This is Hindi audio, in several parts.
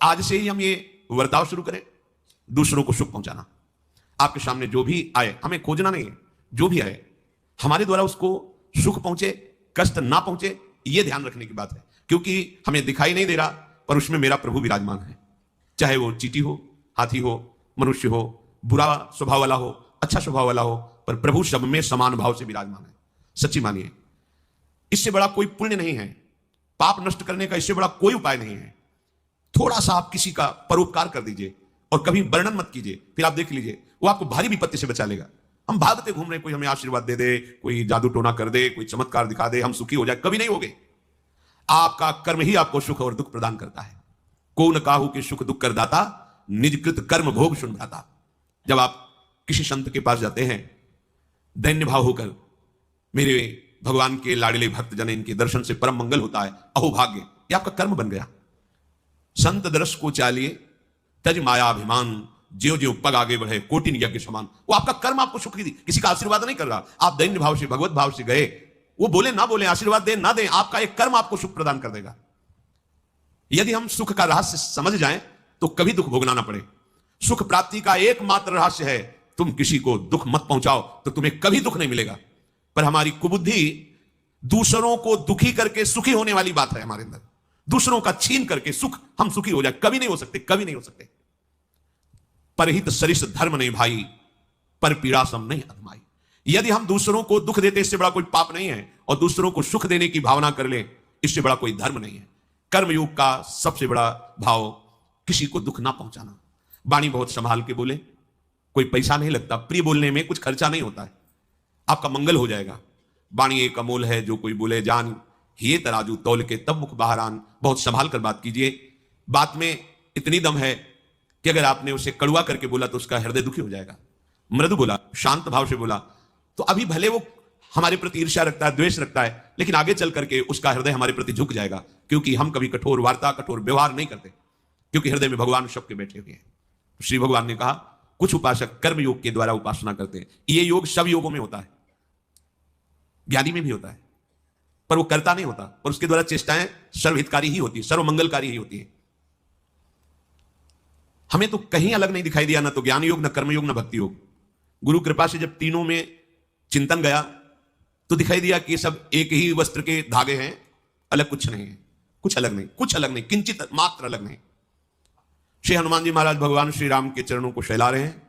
आज से ही हम ये वर्ताव शुरू करें, दूसरों को सुख पहुंचाना। आपके सामने जो भी आए, हमें खोजना नहीं है, जो भी आए हमारे द्वारा उसको सुख पहुंचे, कष्ट ना पहुंचे, ये ध्यान रखने की बात है। क्योंकि हमें दिखाई नहीं दे रहा, पर उसमें मेरा प्रभु विराजमान है। चाहे वो चींटी हो, हाथी हो, मनुष्य हो, बुरा स्वभाव वाला हो, अच्छा स्वभाव वाला हो, पर प्रभु सब में समान भाव से विराजमान है। सच्ची मानिए, इससे बड़ा कोई पुण्य नहीं है, पाप नष्ट करने का इससे बड़ा कोई उपाय नहीं है। थोड़ा सा आप किसी का परोपकार कर दीजिए और कभी वर्णन मत कीजिए, फिर आप देख लीजिए वो आपको भारी विपत्ति से बचा लेगा। हम भागते घूम रहे, कोई हमें आशीर्वाद दे दे, कोई जादू टोना कर दे, कोई चमत्कार दिखा दे, हम सुखी हो जाए, कभी नहीं होगे। आपका कर्म ही आपको सुख और दुख प्रदान करता है। को न काहू के सुख दुख कर दाता, निज कृत कर्म भोग सुन भ्राता। जब आप किसी संत के पास जाते हैं दैन्य भाव होकर, मेरे भगवान के लाडले भक्त जन, इनके दर्शन से परम मंगल होता है, अहो भाग्य, ये आपका कर्म बन गया। संत दर्श को चालिए तज माया अभिमान, ज्यो ज्यो पग आगे बढ़े कोटिन यज्ञ समान। वो आपका कर्म आपको सुख दी, किसी का आशीर्वाद नहीं कर रहा। आप दैन्य भाव से, भगवत भाव से गए, वो बोले ना बोले, आशीर्वाद दे ना दे, आपका एक कर्म आपको सुख प्रदान कर देगा। यदि हम सुख का रहस्य समझ जाएं तो कभी दुख भोगना ना पड़े। सुख प्राप्ति का एकमात्र रहस्य है, तुम किसी को दुख मत पहुंचाओ तो तुम्हें कभी दुख नहीं मिलेगा। पर हमारी कुबुद्धि दूसरों को दुखी करके सुखी होने वाली बात है हमारे अंदर। दूसरों का छीन करके सुख हम सुखी हो जाए, कभी नहीं हो सकते, कभी नहीं हो सकते। परहित सरिस धर्म नहीं भाई, पर पीड़ा सम नहीं अधमाई। यदि हम दूसरों को दुख देते, इससे बड़ा कोई पाप नहीं है, और दूसरों को सुख देने की भावना कर ले, इससे बड़ा कोई धर्म नहीं है। कर्मयोग का सबसे बड़ा भाव किसी को दुख ना पहुंचाना। वाणी बहुत संभाल के बोले, कोई पैसा नहीं लगता, प्रिय बोलने में कुछ खर्चा नहीं होता है, आपका मंगल हो जाएगा। वाणी एक अमोल है, जो कोई बोले जान, ये तराजू तौल के तब मुख बाहर आन। बहुत संभाल कर बात कीजिए। बात में इतनी दम है कि अगर आपने उसे कड़वा करके बोला तो उसका हृदय दुखी हो जाएगा। मृदु बोला, शांत भाव से बोला, तो अभी भले वो हमारे प्रति ईर्ष्या रखता है, द्वेष रखता है, लेकिन आगे चल करके उसका हृदय हमारे प्रति झुक जाएगा। क्योंकि हम कभी कठोर वार्ता, कठोर व्यवहार नहीं करते, क्योंकि हृदय में भगवान सबके बैठे हुए हैं। श्री भगवान ने कहा, कुछ उपासक कर्म योग के द्वारा उपासना करते हैं। ये योग सब योगों में होता है, ज्ञानी में भी होता है, पर वो करता नहीं होता, और उसके द्वारा चेष्टाएं सर्वहितकारी ही होती है, सर्वमंगलकारी ही होती है। हमें तो कहीं अलग नहीं दिखाई दिया, ना तो ज्ञान योग, ना कर्म योग, ना भक्ति योग। गुरु कृपा से जब तीनों में चिंतन गया तो दिखाई दिया कि सब एक ही वस्त्र के धागे हैं, अलग कुछ नहीं है, कुछ अलग नहीं, कुछ अलग नहीं, किंचित मात्र अलग नहीं। श्री हनुमान जी महाराज भगवान श्री राम के चरणों को शैला रहे हैं।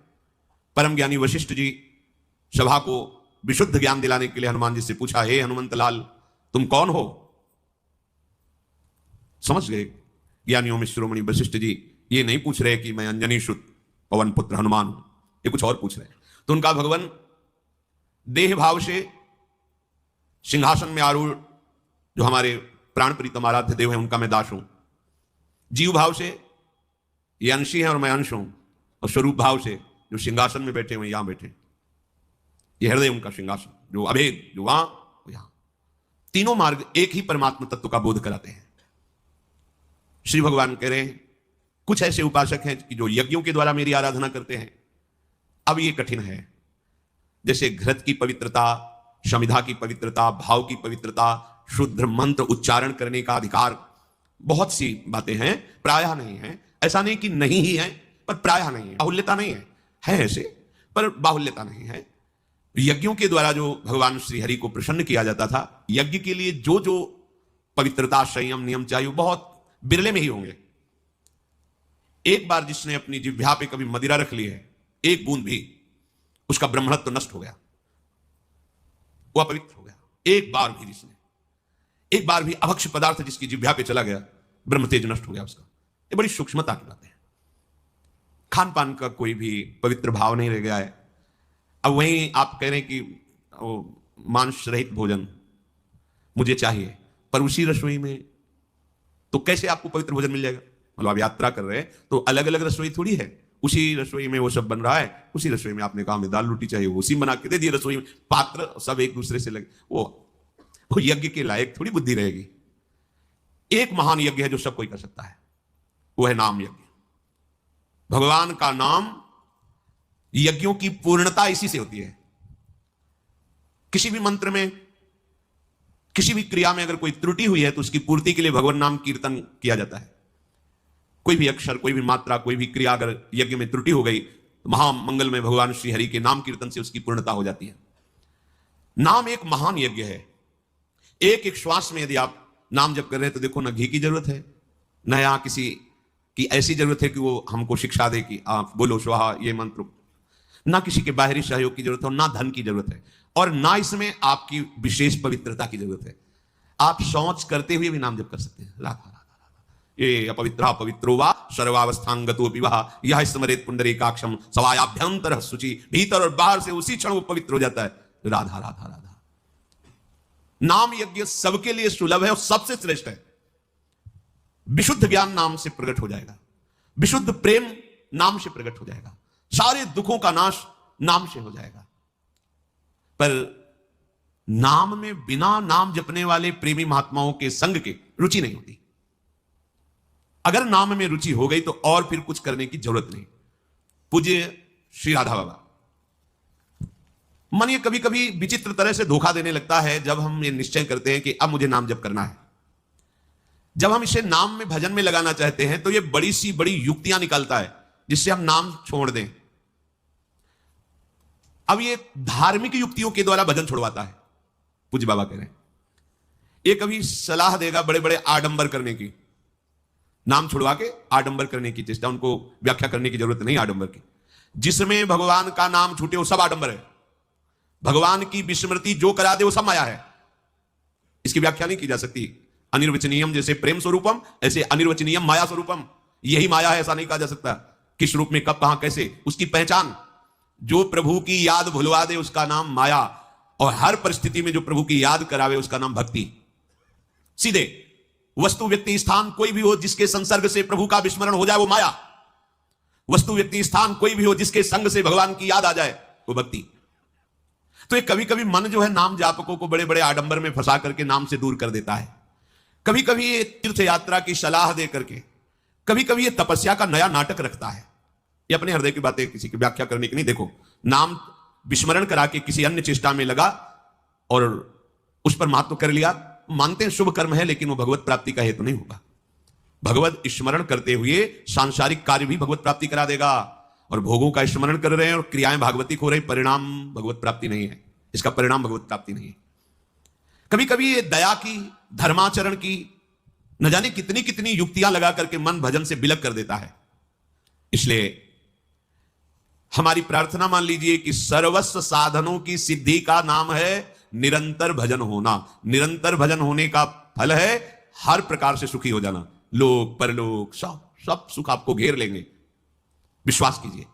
परम ज्ञानी वशिष्ठ जी सभा को विशुद्ध ज्ञान दिलाने के लिए हनुमान जी से पूछा, हे हनुमंत लाल, तुम कौन हो? समझ गए ज्ञानियों में शिरोमणि वशिष्ठ जी ये नहीं पूछ रहे कि मैं अंजनी सुत पवन पुत्र हनुमान हूं, ये कुछ और पूछ रहे हैं। तो उनका भगवान देह भाव से सिंहासन में आरूढ़ जो हमारे प्राण प्रीतम आराध्य देव हैं, उनका मैं दास हूं। जीव भाव से ये अंशी हैं और मैं अंश हूं, और स्वरूप भाव से जो सिंहासन में बैठे हुए यहां बैठे, ये हृदय उनका सिंहासन, जो अभेद, जो वहां वो यहां। तीनों मार्ग एक ही परमात्मा तत्व का बोध कराते हैं। श्री भगवान कह रहे हैं, कुछ ऐसे उपासक हैं कि जो यज्ञों के द्वारा मेरी आराधना करते हैं। अब ये कठिन है, जैसे घृत की पवित्रता, समिधा की पवित्रता, भाव की पवित्रता, शुद्ध मंत्र उच्चारण करने का अधिकार, बहुत सी बातें हैं, प्रायः नहीं है। ऐसा नहीं कि नहीं ही है, पर प्रायः नहीं है, बाहुल्यता नहीं है ऐसे, पर बाहुल्यता नहीं है। यज्ञों के द्वारा जो भगवान श्री हरि को प्रसन्न किया जाता था, यज्ञ के लिए जो जो पवित्रता, संयम, नियम चाहिए, बहुत बिरले में ही होंगे। एक बार जिसने अपनी जिह्वा पे कभी मदिरा रख ली है, एक बूंद भी, उसका ब्रह्मणत्व नष्ट हो गया, वो अपवित्र हो गया। एक बार भी जिसने, एक बार भी अभक्ष्य पदार्थ जिसकी जिह्वा पे चला गया, ब्रह्म तेज नष्ट हो गया उसका। ये बड़ी सूक्ष्मता की बात है। खान पान का कोई भी पवित्र भाव नहीं रह गया है। अब वहीं आप कह रहे हैं कि मांस रहित भोजन मुझे चाहिए, पर उसी रसोई में तो कैसे आपको पवित्र भोजन मिल जाएगा? मतलब आप यात्रा कर रहे हैं तो अलग अलग रसोई थोड़ी है, उसी रसोई में वो सब बन रहा है। उसी रसोई में आपने कहा हमें दाल रोटी चाहिए, वो उसी बना के दे दिए। रसोई में पात्र सब एक दूसरे से लगे, वो यज्ञ के लायक थोड़ी बुद्धि रहेगी। एक महान यज्ञ है जो सब कोई कर सकता है, वो है नाम यज्ञ। भगवान का नाम, यज्ञों की पूर्णता इसी से होती है। किसी भी मंत्र में, किसी भी क्रिया में अगर कोई त्रुटि हुई है तो उसकी पूर्ति के लिए भगवान नाम कीर्तन किया जाता है। कोई भी अक्षर, कोई भी मात्रा, कोई भी क्रिया अगर यज्ञ में त्रुटि हो गई तो महामंगल में भगवान श्री हरि के नाम कीर्तन से उसकी पूर्णता हो जाती है। नाम एक महान यज्ञ है। एक एक श्वास में यदि आप नाम जप कर रहे हैं तो देखो, ना घी की जरूरत है, न यहाँ किसी की ऐसी जरूरत है कि वो हमको शिक्षा दे कि आप बोलो स्वाहा ये मंत्र, ना किसी के बाहरी सहयोग की जरूरत है, ना धन की जरूरत है, और ना इसमें आपकी विशेष पवित्रता की जरूरत है। आप शौच करते हुए भी नाम जप कर सकते हैं। राधा राधा राधा, ये अपवित्रा पवित्रो वा सर्वावस्थांगतो विवाह यह स्मरेत पुंडरीकाक्षम सवायाभ्यंतर शुचि, भीतर और बाहर से उसी क्षण वो पवित्र हो जाता है। राधा राधा राधा। नाम यज्ञ सबके लिए सुलभ है और सबसे श्रेष्ठ है। विशुद्ध ज्ञान नाम से प्रकट हो जाएगा, विशुद्ध प्रेम नाम से प्रकट हो जाएगा, सारे दुखों का नाश नाम से हो जाएगा। पर नाम में बिना नाम जपने वाले प्रेमी महात्माओं के संग के रुचि नहीं होती। अगर नाम में रुचि हो गई तो और फिर कुछ करने की जरूरत नहीं। पूज्य श्री राधा बाबा, मन ये कभी कभी विचित्र तरह से धोखा देने लगता है जब हम ये निश्चय करते हैं कि अब मुझे नाम जप करना है। जब हम इसे नाम में भजन में लगाना चाहते हैं तो ये बड़ी सी बड़ी युक्तियां निकालता है जिससे हम नाम छोड़ दें। अब ये धार्मिक युक्तियों के द्वारा भजन छुड़वाता है। पूज्य बाबा कह रहे हैं ये कभी सलाह देगा बड़े बड़े आडंबर करने की, नाम छुड़वा के आडंबर करने की चेष्टा। उनको व्याख्या करने की जरूरत नहीं आडंबर की। जिसमें भगवान का नाम छूटे वो सब आडंबर है। भगवान की विस्मृति जो करा दे वो सब माया है। इसकी व्याख्या नहीं की जा सकती। अनिर्वचनीयम जैसे प्रेम स्वरूपम, ऐसे अनिर्वचनीयम माया स्वरूपम। यही माया है, ऐसा नहीं कहा जा सकता। किस रूप में, कब, कहां, कैसे, उसकी पहचान। जो प्रभु की याद भुलवा दे उसका नाम माया, और हर परिस्थिति में जो प्रभु की याद करावे उसका नाम भक्ति। सीधे वस्तु व्यक्ति स्थान कोई भी हो जिसके संसर्ग से प्रभु का विस्मरण हो जाए वो माया। वस्तु व्यक्ति स्थान कोई भी हो जिसके संग से भगवान की याद आ जाए वो भक्ति। तो ये कभी कभी मन जो है नाम जापकों को बड़े बड़े आडंबर में फंसा करके नाम से दूर कर देता है। कभी कभी ये तीर्थ यात्रा की सलाह दे करके, कभी कभी ये तपस्या का नया नाटक रखता है। ये अपने हृदय की बातें किसी की व्याख्या करने की नहीं। देखो, नाम विस्मरण करा के किसी अन्य चेष्टा में लगा और उस पर महत्व कर लिया, मानते हैं शुभ कर्म है, लेकिन वो भगवत प्राप्ति का हेतु नहीं होगा। भगवत स्मरण करते हुए सांसारिक कार्य भी भगवत प्राप्ति करा देगा, और भोगों का स्मरण कर रहे हैं और क्रियाएं भागवतिक हो रही, परिणाम भगवत प्राप्ति नहीं है। इसका परिणाम भगवत प्राप्ति नहीं है। कभी कभी ये दया की, धर्माचरण की, न जाने कितनी कितनी युक्तियां लगा करके मन भजन से बिलक कर देता है। इसलिए हमारी प्रार्थना मान लीजिए कि सर्वस्व साधनों की सिद्धि का नाम है निरंतर भजन होना। निरंतर भजन होने का फल है हर प्रकार से सुखी हो जाना। लोक परलोक सब सुख आपको घेर लेंगे, विश्वास कीजिए।